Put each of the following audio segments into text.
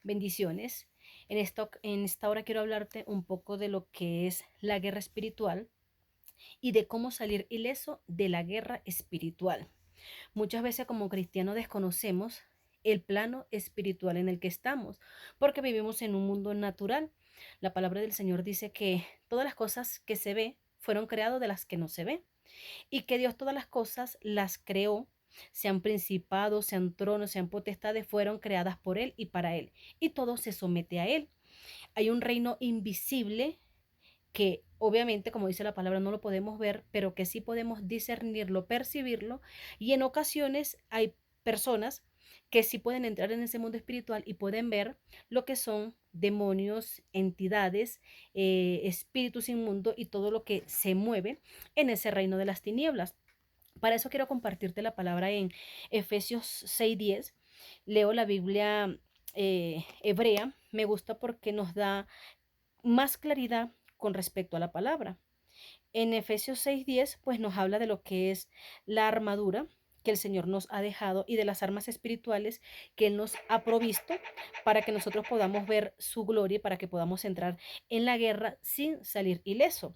Bendiciones. En esta hora quiero hablarte un poco de lo que es la guerra espiritual y de cómo salir ileso de la guerra espiritual. Muchas veces como cristianos desconocemos el plano espiritual en el que estamos, porque vivimos en un mundo natural. La palabra del Señor dice que todas las cosas que se ve fueron creadas de las que no se ve y que Dios todas las cosas las creó, sean principados, sean tronos, sean potestades, fueron creadas por Él y para Él, y todo se somete a Él. Hay un reino invisible que obviamente, como dice la palabra, no lo podemos ver, pero que sí podemos discernirlo, percibirlo, y en ocasiones hay personas que sí pueden entrar en ese mundo espiritual y pueden ver lo que son demonios, entidades, espíritus inmundos y todo lo que se mueve en ese reino de las tinieblas. Para eso quiero compartirte la palabra en Efesios 6:10. Leo la Biblia hebrea. Me gusta porque nos da más claridad con respecto a la palabra. En Efesios 6:10, pues nos habla de lo que es la armadura que el Señor nos ha dejado y de las armas espirituales que Él nos ha provisto para que nosotros podamos ver su gloria y para que podamos entrar en la guerra sin salir ileso.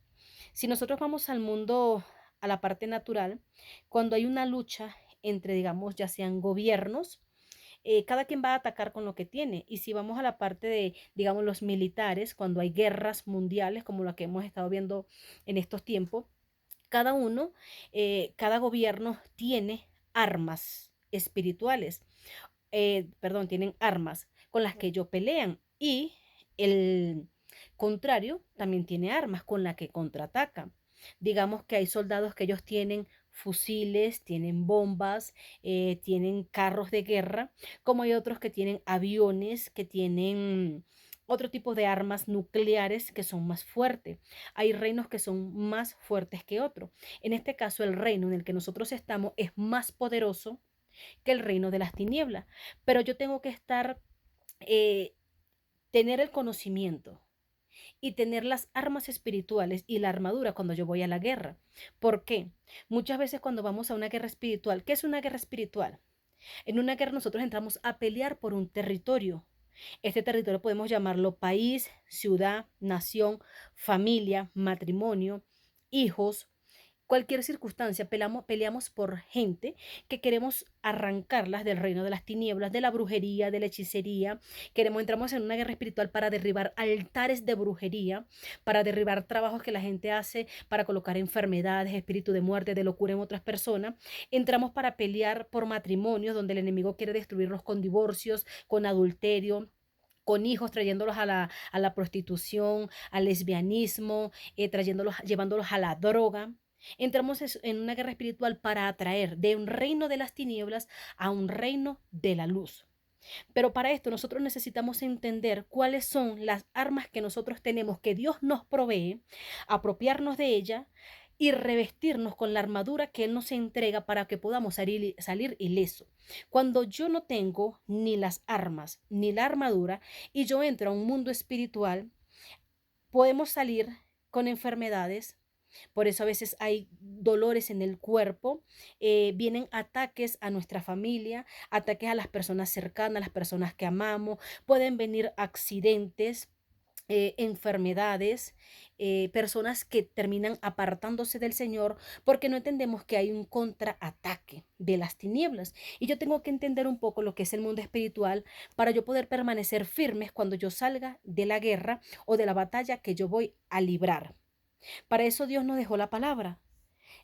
Si nosotros vamos al mundo, a la parte natural, cuando hay una lucha entre, digamos, ya sean gobiernos, cada quien va a atacar con lo que tiene. Y si vamos a la parte de, digamos, los militares, cuando hay guerras mundiales, como la que hemos estado viendo en estos tiempos, cada uno, cada gobierno tiene armas espirituales, perdón, tienen armas con las que ellos pelean y el contrario también tiene armas con las que contraatacan. Digamos que hay soldados que ellos tienen fusiles, tienen bombas, tienen carros de guerra, como hay otros que tienen aviones, que tienen otro tipo de armas nucleares que son más fuertes. Hay reinos que son más fuertes que otros. En este caso, el reino en el que nosotros estamos es más poderoso que el reino de las tinieblas. Pero yo tengo que estar, eh, tener el conocimiento y tener las armas espirituales y la armadura cuando yo voy a la guerra. ¿Por qué? Muchas veces cuando vamos a una guerra espiritual, ¿qué es una guerra espiritual? En una guerra nosotros entramos a pelear por un territorio. Este territorio podemos llamarlo país, ciudad, nación, familia, matrimonio, hijos, cualquier circunstancia, peleamos por gente que queremos arrancarlas del reino de las tinieblas, de la brujería, de la hechicería. Entramos en una guerra espiritual para derribar altares de brujería, para derribar trabajos que la gente hace, para colocar enfermedades, espíritu de muerte, de locura en otras personas. Entramos para pelear por matrimonios donde el enemigo quiere destruirnos con divorcios, con adulterio, con hijos, trayéndolos a la prostitución, al lesbianismo, llevándolos a la droga. Entramos en una guerra espiritual para atraer de un reino de las tinieblas a un reino de la luz. Pero para esto nosotros necesitamos entender cuáles son las armas que nosotros tenemos, que Dios nos provee, apropiarnos de ella y revestirnos con la armadura que Él nos entrega para que podamos salir ileso. Cuando yo no tengo ni las armas ni la armadura y yo entro a un mundo espiritual, podemos salir con enfermedades. Por eso a veces hay dolores en el cuerpo, vienen ataques a nuestra familia, ataques a las personas cercanas, a las personas que amamos, pueden venir accidentes, enfermedades, personas que terminan apartándose del Señor porque no entendemos que hay un contraataque de las tinieblas. Y yo tengo que entender un poco lo que es el mundo espiritual para yo poder permanecer firmes cuando yo salga de la guerra o de la batalla que yo voy a librar. Para eso Dios nos dejó la palabra.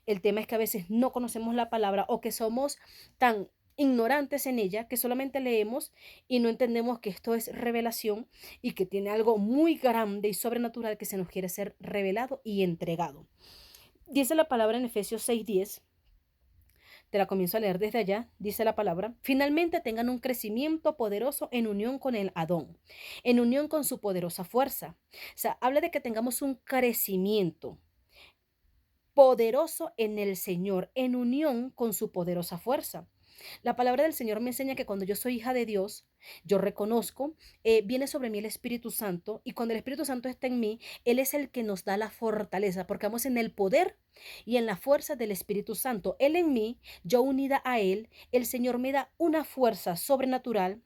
El tema es que a veces no conocemos la palabra o que somos tan ignorantes en ella que solamente leemos y no entendemos que esto es revelación y que tiene algo muy grande y sobrenatural que se nos quiere ser revelado y entregado. Dice la palabra en Efesios 6:10, te la comienzo a leer desde allá, dice la palabra: finalmente tengan un crecimiento poderoso en unión con el Adón, en unión con su poderosa fuerza. O sea, habla de que tengamos un crecimiento poderoso en el Señor, en unión con su poderosa fuerza. La palabra del Señor me enseña que cuando yo soy hija de Dios, yo reconozco, viene sobre mí el Espíritu Santo, y cuando el Espíritu Santo está en mí, Él es el que nos da la fortaleza, porque vamos en el poder y en la fuerza del Espíritu Santo. Él en mí, yo unida a Él, el Señor me da una fuerza sobrenatural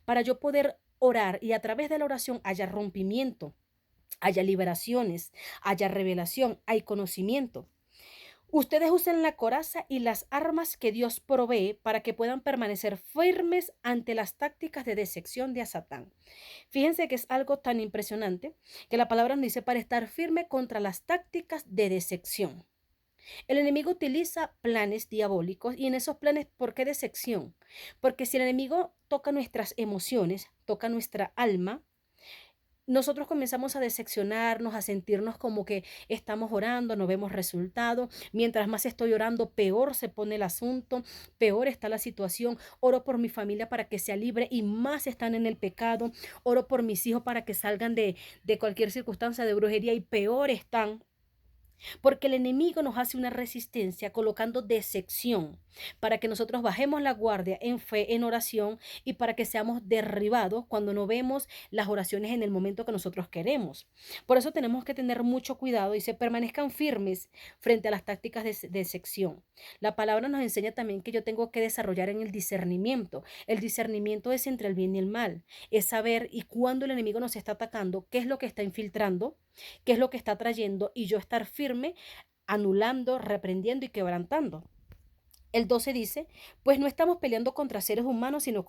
para yo poder orar y a través de la oración haya rompimiento, haya liberaciones, haya revelación, hay conocimiento. Ustedes usen la coraza y las armas que Dios provee para que puedan permanecer firmes ante las tácticas de decepción de Satán. Fíjense que es algo tan impresionante que la palabra nos dice para estar firme contra las tácticas de decepción. El enemigo utiliza planes diabólicos y en esos planes, ¿por qué decepción? Porque si el enemigo toca nuestras emociones, toca nuestra alma, nosotros comenzamos a decepcionarnos, a sentirnos como que estamos orando, no vemos resultado. Mientras más estoy orando, peor se pone el asunto, peor está la situación. Oro por mi familia para que sea libre y más están en el pecado. Oro por mis hijos para que salgan de cualquier circunstancia de brujería y peor están. Porque el enemigo nos hace una resistencia colocando decepción para que nosotros bajemos la guardia en fe, en oración y para que seamos derribados cuando no vemos las oraciones en el momento que nosotros queremos. Por eso tenemos que tener mucho cuidado y se permanezcan firmes frente a las tácticas de decepción. La palabra nos enseña también que yo tengo que desarrollar en el discernimiento. El discernimiento es entre el bien y el mal. Es saber y cuando el enemigo nos está atacando, qué es lo que está infiltrando, qué es lo que está trayendo y yo estar firme, anulando, reprendiendo y quebrantando. El 12 dice, pues no estamos peleando contra seres humanos, sino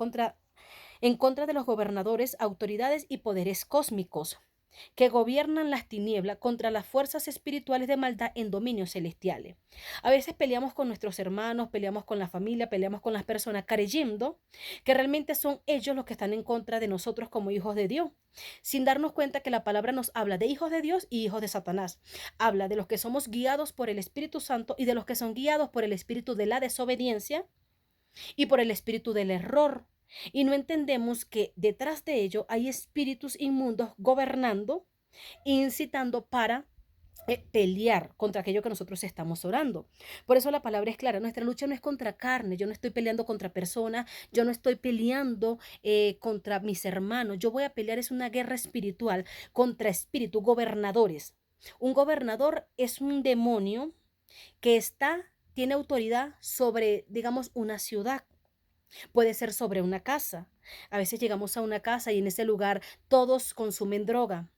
en contra de los gobernadores, autoridades y poderes cósmicos que gobiernan las tinieblas contra las fuerzas espirituales de maldad en dominios celestiales. A veces peleamos con nuestros hermanos, peleamos con la familia, peleamos con las personas, creyendo que realmente son ellos los que están en contra de nosotros como hijos de Dios, sin darnos cuenta que la palabra nos habla de hijos de Dios y hijos de Satanás. Habla de los que somos guiados por el Espíritu Santo y de los que son guiados por el espíritu de la desobediencia y por el espíritu del error. Y no entendemos que detrás de ello hay espíritus inmundos gobernando, incitando para pelear contra aquello que nosotros estamos orando. Por eso la palabra es clara, nuestra lucha no es contra carne, yo no estoy peleando contra personas, yo no estoy peleando contra mis hermanos, yo voy a pelear es una guerra espiritual contra espíritus gobernadores. Un gobernador es un demonio que tiene autoridad sobre, digamos, una ciudad. Puede ser sobre una casa. A veces llegamos a una casa y en ese lugar todos consumen droga.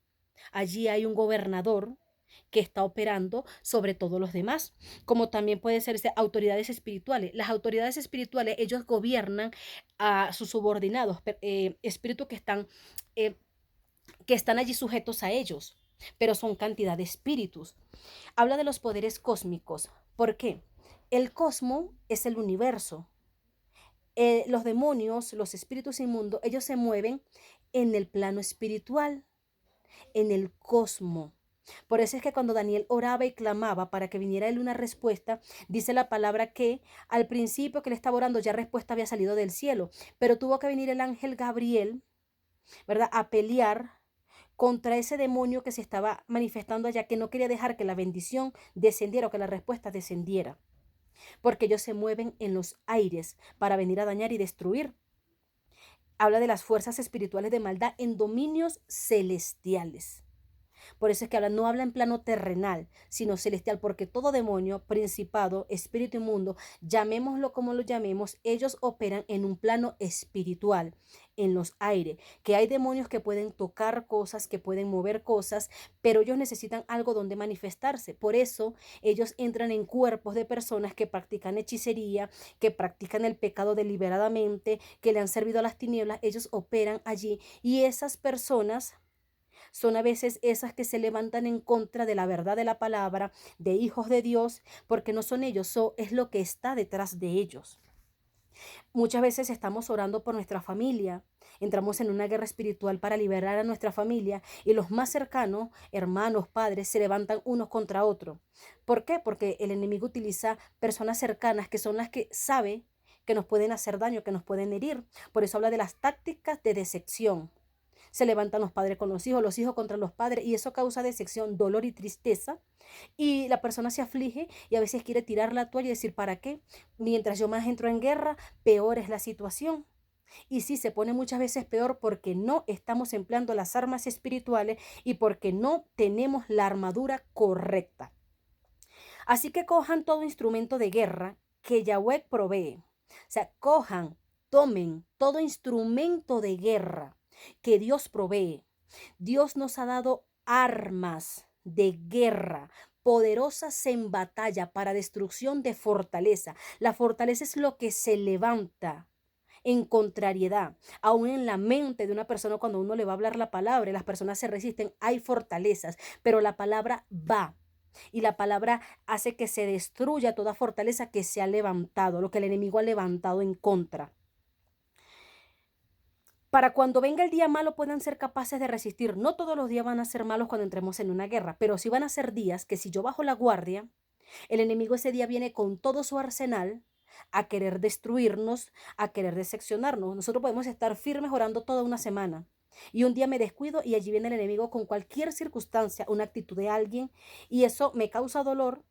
Allí hay un gobernador que está operando sobre todos los demás, como también puede ser autoridades espirituales. Las autoridades espirituales, ellos gobiernan a sus subordinados, espíritus eh, que están allí sujetos a ellos, pero son cantidad de espíritus. Habla de los poderes cósmicos. ¿Por qué? El cosmos es el universo. Los demonios, los espíritus inmundos, ellos se mueven en el plano espiritual, en el cosmos. Por eso es que cuando Daniel oraba y clamaba para que viniera él una respuesta, dice la palabra que al principio que él estaba orando ya respuesta había salido del cielo, pero tuvo que venir el ángel Gabriel, ¿verdad?, a pelear contra ese demonio que se estaba manifestando allá, que no quería dejar que la bendición descendiera o que la respuesta descendiera, porque ellos se mueven en los aires para venir a dañar y destruir. Habla de las fuerzas espirituales de maldad en dominios celestiales. Por eso es que no habla en plano terrenal, sino celestial, porque todo demonio, principado, espíritu inmundo, llamémoslo como lo llamemos, ellos operan en un plano espiritual, en los aires, que hay demonios que pueden tocar cosas, que pueden mover cosas, pero ellos necesitan algo donde manifestarse. Por eso ellos entran en cuerpos de personas que practican hechicería, que practican el pecado deliberadamente, que le han servido a las tinieblas, ellos operan allí y esas personas son a veces esas que se levantan en contra de la verdad de la palabra, de hijos de Dios, porque no son ellos, es lo que está detrás de ellos. Muchas veces estamos orando por nuestra familia, entramos en una guerra espiritual para liberar a nuestra familia y los más cercanos, hermanos, padres, se levantan unos contra otros. ¿Por qué? Porque el enemigo utiliza personas cercanas que son las que sabe que nos pueden hacer daño, que nos pueden herir. Por eso habla de las tácticas de decepción. Se levantan los padres con los hijos contra los padres y eso causa decepción, dolor y tristeza. Y la persona se aflige y a veces quiere tirar la toalla y decir, ¿para qué? Mientras yo más entro en guerra, peor es la situación. Y sí, se pone muchas veces peor porque no estamos empleando las armas espirituales y porque no tenemos la armadura correcta. Así que cojan todo instrumento de guerra que Yahweh provee. O sea, cojan tomen todo instrumento de guerra que Dios provee. Dios nos ha dado armas de guerra poderosas en batalla para destrucción de fortaleza. La fortaleza es lo que se levanta en contrariedad, aún en la mente de una persona cuando uno le va a hablar la palabra y las personas se resisten, hay fortalezas, pero la palabra va. Y la palabra hace que se destruya toda fortaleza que se ha levantado, lo que el enemigo ha levantado en contra. Para cuando venga el día malo puedan ser capaces de resistir. No todos los días van a ser malos cuando entremos en una guerra, pero sí van a ser días que si yo bajo la guardia, el enemigo ese día viene con todo su arsenal a querer destruirnos, a querer decepcionarnos. Nosotros podemos estar firmes orando toda una semana y un día me descuido y allí viene el enemigo con cualquier circunstancia, una actitud de alguien y eso me causa dolor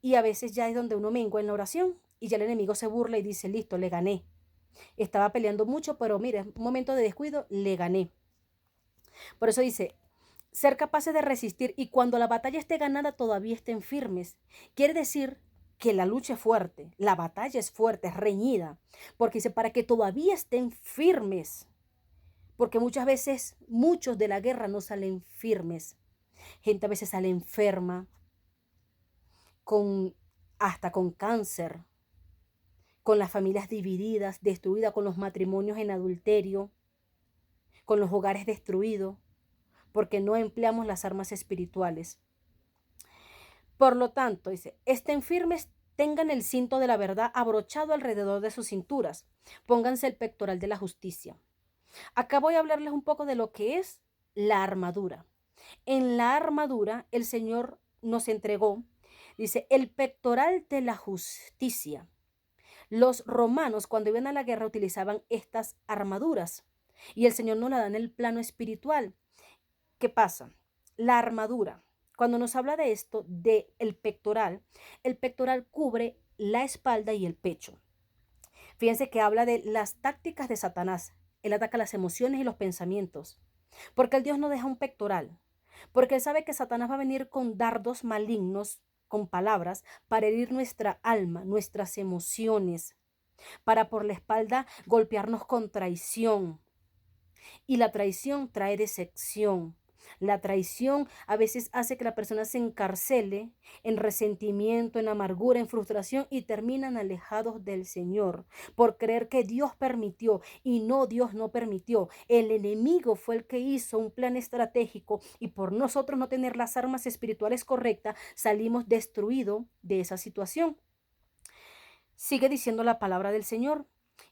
y a veces ya es donde uno mengua en la oración y ya el enemigo se burla y dice, listo, le gané. Estaba peleando mucho, pero mire, un momento de descuido, le gané. Por eso dice, ser capaces de resistir y cuando la batalla esté ganada todavía estén firmes. Quiere decir que la lucha es fuerte, la batalla es fuerte, es reñida, porque dice, para que todavía estén firmes, porque muchas veces muchos de la guerra no salen firmes. Gente a veces sale enferma, con, hasta con cáncer, con las familias divididas, destruidas, con los matrimonios en adulterio, con los hogares destruidos, porque no empleamos las armas espirituales. Por lo tanto, dice, estén firmes, tengan el cinto de la verdad abrochado alrededor de sus cinturas, pónganse el pectoral de la justicia. Acá voy a hablarles un poco de lo que es la armadura. En la armadura el Señor nos entregó, dice, el pectoral de la justicia. Los romanos cuando iban a la guerra utilizaban estas armaduras y el Señor nos la da en el plano espiritual. ¿Qué pasa? La armadura. Cuando nos habla de esto, de el pectoral cubre la espalda y el pecho. Fíjense que habla de las tácticas de Satanás. Él ataca las emociones y los pensamientos. Porque el Dios no deja un pectoral. Porque Él sabe que Satanás va a venir con dardos malignos, con palabras, para herir nuestra alma, nuestras emociones, para por la espalda golpearnos con traición. Y la traición trae decepción. La traición a veces hace que la persona se encarcele en resentimiento, en amargura, en frustración y terminan alejados del Señor por creer que Dios permitió y no, Dios no permitió. El enemigo fue el que hizo un plan estratégico y por nosotros no tener las armas espirituales correctas salimos destruidos de esa situación. Sigue diciendo la palabra del Señor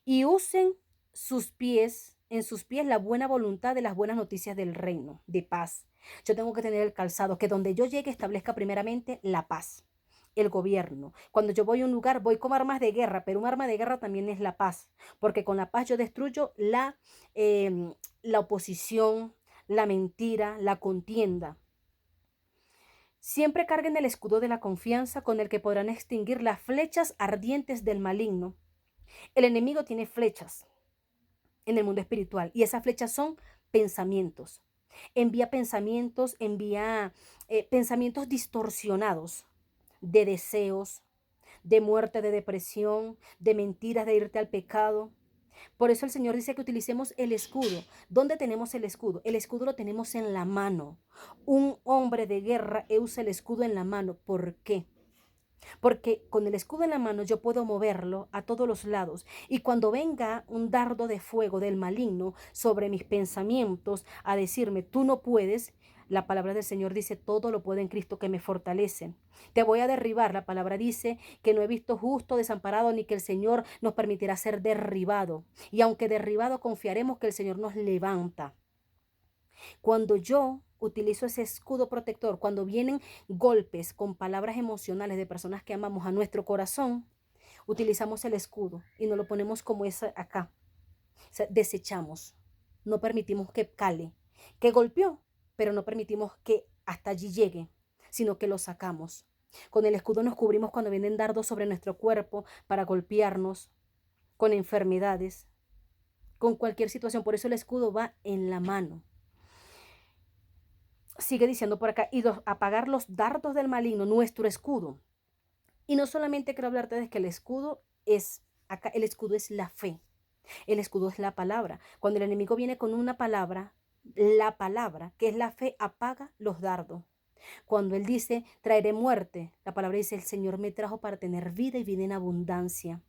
y usen sus pies, en sus pies la buena voluntad de las buenas noticias del reino de paz. Yo tengo que tener el calzado, que donde yo llegue establezca primeramente la paz, el gobierno. Cuando yo voy a un lugar, voy con armas de guerra, pero un arma de guerra también es la paz, porque con la paz yo destruyo la oposición, la mentira, la contienda. Siempre carguen el escudo de la confianza con el que podrán extinguir las flechas ardientes del maligno. El enemigo tiene flechas en el mundo espiritual y esas flechas son pensamientos. Envía pensamientos distorsionados de deseos, de muerte, de depresión, de mentiras, de irte al pecado. Por eso el Señor dice que utilicemos el escudo. ¿Dónde tenemos el escudo? El escudo lo tenemos en la mano. Un hombre de guerra usa el escudo en la mano. ¿Por qué? Porque con el escudo en la mano yo puedo moverlo a todos los lados. Y cuando venga un dardo de fuego del maligno sobre mis pensamientos a decirme, tú no puedes, la palabra del Señor dice, todo lo puedo en Cristo que me fortalece. Te voy a derribar. La palabra dice que no he visto justo desamparado ni que el Señor nos permitirá ser derribado. Y aunque derribado, confiaremos que el Señor nos levanta. Cuando yo utilizo ese escudo protector, cuando vienen golpes con palabras emocionales de personas que amamos a nuestro corazón, utilizamos el escudo y nos lo ponemos como es acá. O sea, desechamos, no permitimos que cale, que golpeó, pero no permitimos que hasta allí llegue, sino que lo sacamos. Con el escudo nos cubrimos cuando vienen dardos sobre nuestro cuerpo para golpearnos, con enfermedades, con cualquier situación. Por eso el escudo va en la mano. Sigue diciendo por acá, y apagar los dardos del maligno, nuestro escudo. Y no solamente quiero hablarte de que el escudo es, acá el escudo es la fe. El escudo es la palabra. Cuando el enemigo viene con una palabra, la palabra, que es la fe, apaga los dardos. Cuando Él dice, traeré muerte, la palabra dice, el Señor me trajo para tener vida y vida en abundancia.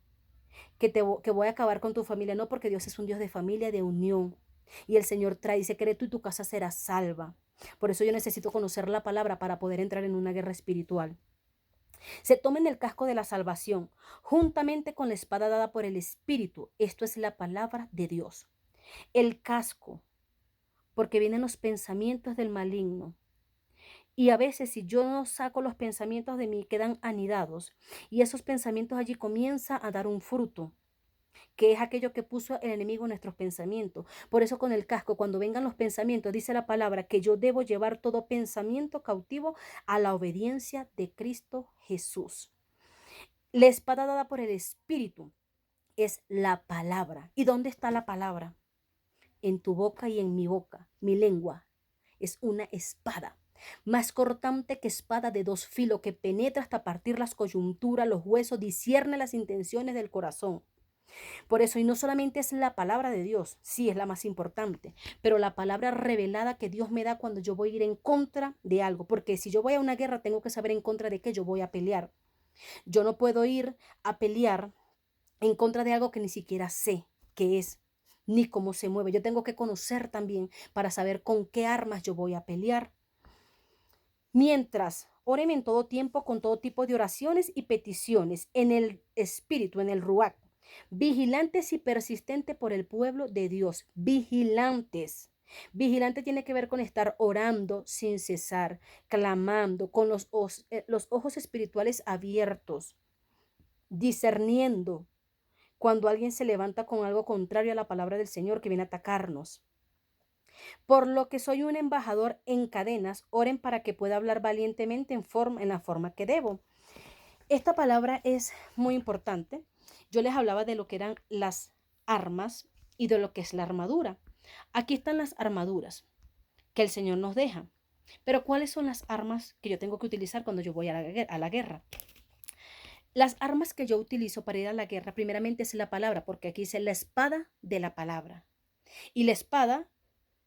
Que voy a acabar con tu familia, no, porque Dios es un Dios de familia, de unión. Y el Señor trae, dice, que tú y tu casa serás salva. Por eso yo necesito conocer la palabra para poder entrar en una guerra espiritual. Se tomen el casco de la salvación, juntamente con la espada dada por el Espíritu. Esto es la palabra de Dios. El casco, porque vienen los pensamientos del maligno. Y a veces si yo no saco los pensamientos de mí, quedan anidados. Y esos pensamientos allí comienzan a dar un fruto, que es aquello que puso el enemigo en nuestros pensamientos. Por eso con el casco, cuando vengan los pensamientos, dice la palabra que yo debo llevar todo pensamiento cautivo a la obediencia de Cristo Jesús. La espada dada por el Espíritu es la palabra. ¿Y dónde está la palabra? En tu boca y en mi boca. Mi lengua es una espada, más cortante que espada de dos filos, que penetra hasta partir las coyunturas, los huesos, discierne las intenciones del corazón. Por eso, y no solamente es la palabra de Dios, sí es la más importante, pero la palabra revelada que Dios me da cuando yo voy a ir en contra de algo, porque si yo voy a una guerra tengo que saber en contra de qué yo voy a pelear. Yo no puedo ir a pelear en contra de algo que ni siquiera sé qué es, ni cómo se mueve. Yo tengo que conocer también para saber con qué armas yo voy a pelear. Mientras, oren en todo tiempo con todo tipo de oraciones y peticiones en el espíritu, en el ruach, vigilantes y persistentes por el pueblo de Dios. Vigilantes. Vigilante tiene que ver con estar orando sin cesar, clamando, con los ojos espirituales abiertos, discerniendo cuando alguien se levanta con algo contrario a la palabra del Señor que viene a atacarnos. Por lo que soy un embajador en cadenas, oren para que pueda hablar valientemente en la forma que debo. Esta palabra es muy importante. Yo les hablaba de lo que eran las armas y de lo que es la armadura. Aquí están las armaduras que el Señor nos deja. Pero ¿cuáles son las armas que yo tengo que utilizar cuando yo voy a la guerra? Las armas que yo utilizo para ir a la guerra, primeramente es la palabra, porque aquí dice la espada de la palabra. Y la espada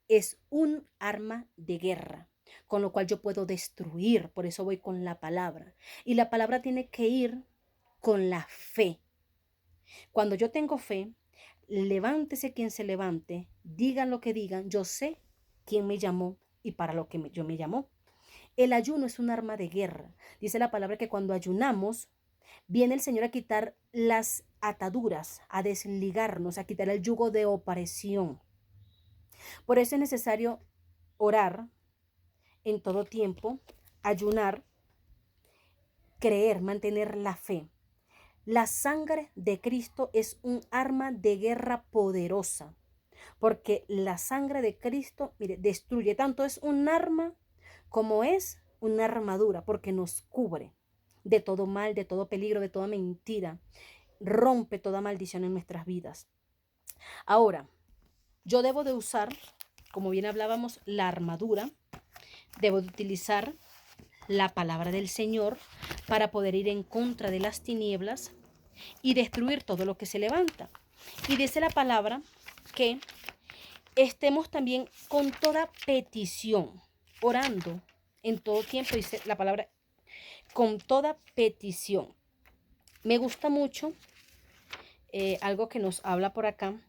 es un arma de guerra, con lo cual yo puedo destruir, por eso voy con la palabra. Y la palabra tiene que ir con la fe. Cuando yo tengo fe, levántese quien se levante, digan lo que digan, yo sé quién me llamó y para lo que yo me llamó. El ayuno es un arma de guerra. Dice la palabra que cuando ayunamos, viene el Señor a quitar las ataduras, a desligarnos, a quitar el yugo de opresión. Por eso es necesario orar en todo tiempo, ayunar, creer, mantener la fe. La sangre de Cristo es un arma de guerra poderosa, porque la sangre de Cristo, mire, destruye. Tanto es un arma como es una armadura, porque nos cubre de todo mal, de todo peligro, de toda mentira. Rompe toda maldición en nuestras vidas. Ahora, yo debo de usar, como bien hablábamos, la armadura. Debo de utilizar la palabra del Señor para poder ir en contra de las tinieblas y destruir todo lo que se levanta. Y dice la palabra que estemos también con toda petición, orando en todo tiempo, dice la palabra, con toda petición. Me gusta mucho algo que nos habla por acá,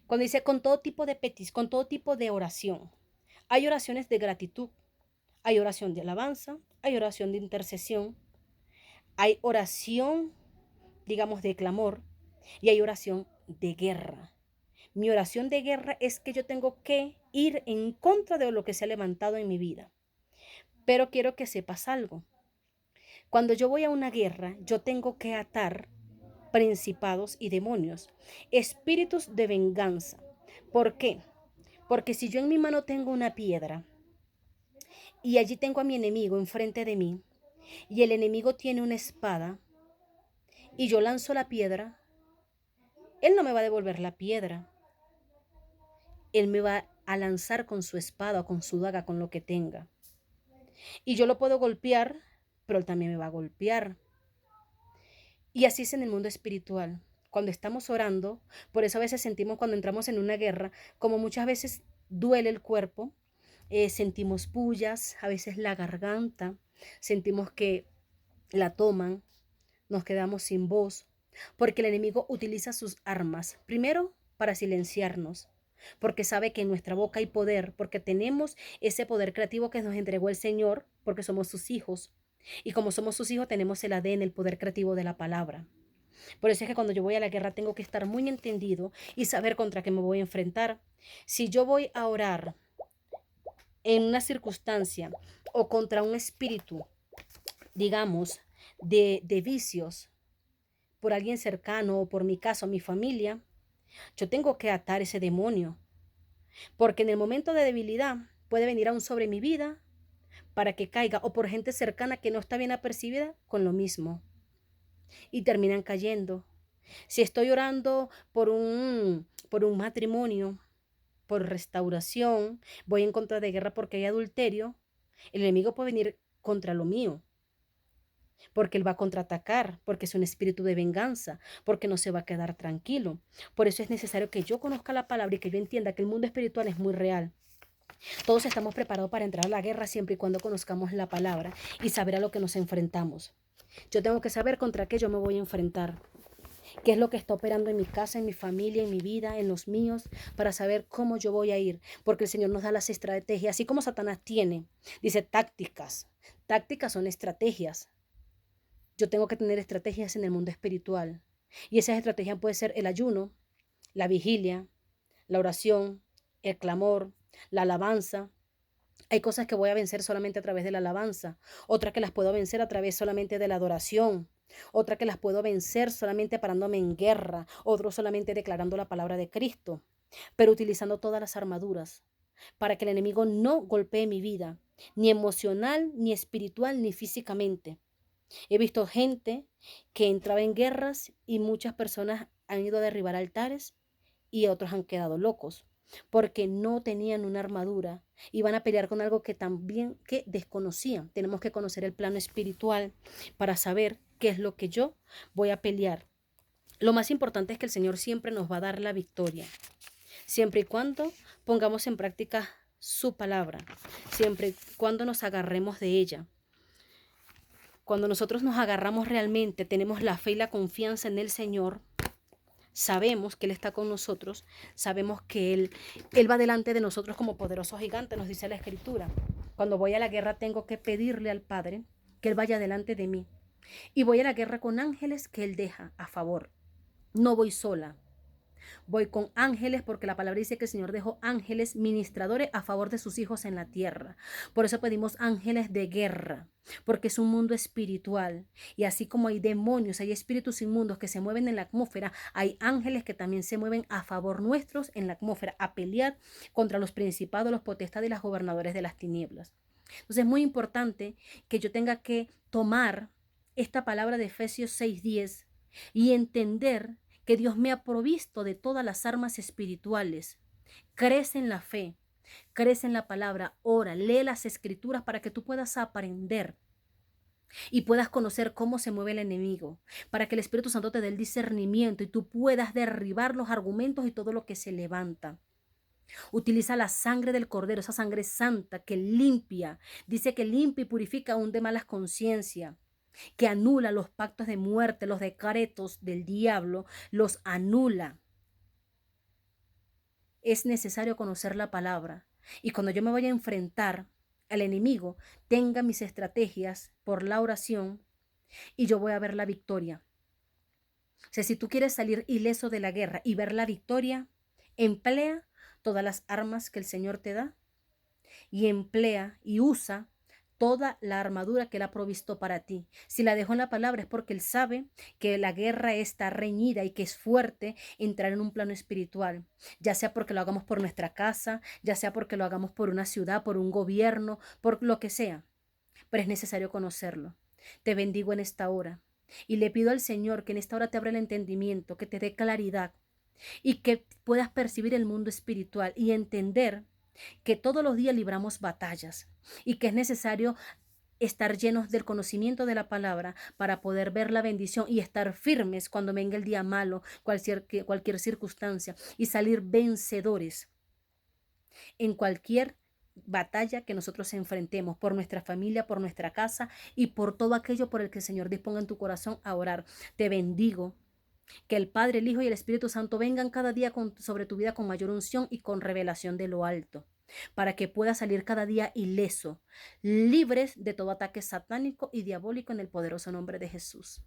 cuando dice con todo tipo de con todo tipo de oración. Hay oraciones de gratitud, hay oración de alabanza, hay oración de intercesión, hay oración, digamos, de clamor y hay oración de guerra. Mi oración de guerra es que yo tengo que ir en contra de lo que se ha levantado en mi vida. Pero quiero que sepas algo. Cuando yo voy a una guerra, yo tengo que atar principados y demonios, espíritus de venganza. ¿Por qué? Porque si yo en mi mano tengo una piedra y allí tengo a mi enemigo enfrente de mí y el enemigo tiene una espada y yo lanzo la piedra, él no me va a devolver la piedra. Él me va a lanzar con su espada, con su daga, con lo que tenga. Y yo lo puedo golpear, pero él también me va a golpear. Y así es en el mundo espiritual. cuando estamos orando. Por eso a veces sentimos cuando entramos en una guerra, como muchas veces duele el cuerpo, sentimos bullas, a veces la garganta, sentimos que la toman, nos quedamos sin voz, porque el enemigo utiliza sus armas, primero para silenciarnos, porque sabe que en nuestra boca hay poder, porque tenemos ese poder creativo que nos entregó el Señor, porque somos sus hijos. Y como somos sus hijos, tenemos el ADN, el poder creativo de la palabra. Por eso es que cuando yo voy a la guerra tengo que estar muy entendido y saber contra qué me voy a enfrentar. Si yo voy a orar en una circunstancia o contra un espíritu, digamos, de vicios, por alguien cercano o por mi caso, mi familia, yo tengo que atar ese demonio, porque en el momento de debilidad puede venir aún sobre mi vida para que caiga, o por gente cercana que no está bien apercibida con lo mismo y terminan cayendo. Si estoy orando por un matrimonio, por restauración, voy en contra de guerra porque hay adulterio, el enemigo puede venir contra lo mío, porque él va a contraatacar, porque es un espíritu de venganza, porque no se va a quedar tranquilo. Por eso es necesario que yo conozca la palabra y que yo entienda que el mundo espiritual es muy real. Todos estamos preparados para entrar a la guerra siempre y cuando conozcamos la palabra y saber a lo que nos enfrentamos. Yo tengo que saber contra qué yo me voy a enfrentar, qué es lo que está operando en mi casa, en mi familia, en mi vida, en los míos, para saber cómo yo voy a ir, porque el Señor nos da las estrategias, así como Satanás tiene, dice tácticas. Tácticas son estrategias. Yo tengo que tener estrategias en el mundo espiritual. Y esas estrategias pueden ser el ayuno, la vigilia, la oración, el clamor, la alabanza. Hay cosas que voy a vencer solamente a través de la alabanza, otras que las puedo vencer a través solamente de la adoración, otra que las puedo vencer solamente parándome en guerra, otro solamente declarando la palabra de Cristo, pero utilizando todas las armaduras para que el enemigo no golpee mi vida, ni emocional, ni espiritual, ni físicamente. He visto gente que entraba en guerras y muchas personas han ido a derribar altares y otros han quedado locos porque no tenían una armadura, iban a pelear con algo que también que desconocían. Tenemos que conocer el plano espiritual para saber qué es lo que yo voy a pelear. Lo más importante es que el Señor siempre nos va a dar la victoria, siempre y cuando pongamos en práctica su palabra, siempre y cuando nos agarremos de ella. Cuando nosotros nos agarramos realmente, tenemos la fe y la confianza en el Señor, sabemos que Él está con nosotros, sabemos que Él va delante de nosotros como poderoso gigante, nos dice la Escritura. Cuando voy a la guerra tengo que pedirle al Padre que Él vaya delante de mí. Y voy a la guerra con ángeles que Él deja a favor. No voy sola. Voy con ángeles porque la palabra dice que el Señor dejó ángeles ministradores a favor de sus hijos en la tierra. Por eso pedimos ángeles de guerra, porque es un mundo espiritual. Y así como hay demonios, hay espíritus inmundos que se mueven en la atmósfera, hay ángeles que también se mueven a favor nuestros en la atmósfera, a pelear contra los principados, los potestades y los gobernadores de las tinieblas. Entonces es muy importante que yo tenga que tomar esta palabra de Efesios 6:10 y entender que Dios me ha provisto de todas las armas espirituales. Crece en la fe, crece en la palabra, ora, lee las escrituras para que tú puedas aprender y puedas conocer cómo se mueve el enemigo, para que el Espíritu Santo te dé el discernimiento y tú puedas derribar los argumentos y todo lo que se levanta. Utiliza la sangre del cordero, esa sangre santa que limpia, dice que limpia y purifica aún de malas conciencias, que anula los pactos de muerte, los decretos del diablo, los anula. Es necesario conocer la palabra. Y cuando yo me vaya a enfrentar al enemigo, tenga mis estrategias por la oración y yo voy a ver la victoria. O sea, si tú quieres salir ileso de la guerra y ver la victoria, emplea todas las armas que el Señor te da y emplea y usa toda la armadura que Él ha provisto para ti. Si la dejó en la palabra es porque Él sabe que la guerra está reñida y que es fuerte entrar en un plano espiritual, ya sea porque lo hagamos por nuestra casa, ya sea porque lo hagamos por una ciudad, por un gobierno, por lo que sea, pero es necesario conocerlo. Te bendigo en esta hora y le pido al Señor que en esta hora te abra el entendimiento, que te dé claridad y que puedas percibir el mundo espiritual y entender que todos los días libramos batallas y que es necesario estar llenos del conocimiento de la palabra para poder ver la bendición y estar firmes cuando venga el día malo, cualquier circunstancia, y salir vencedores en cualquier batalla que nosotros enfrentemos por nuestra familia, por nuestra casa y por todo aquello por el que el Señor disponga en tu corazón a orar. Te bendigo. Que el Padre, el Hijo y el Espíritu Santo vengan cada día sobre tu vida con mayor unción y con revelación de lo alto, para que puedas salir cada día ileso, libres de todo ataque satánico y diabólico en el poderoso nombre de Jesús.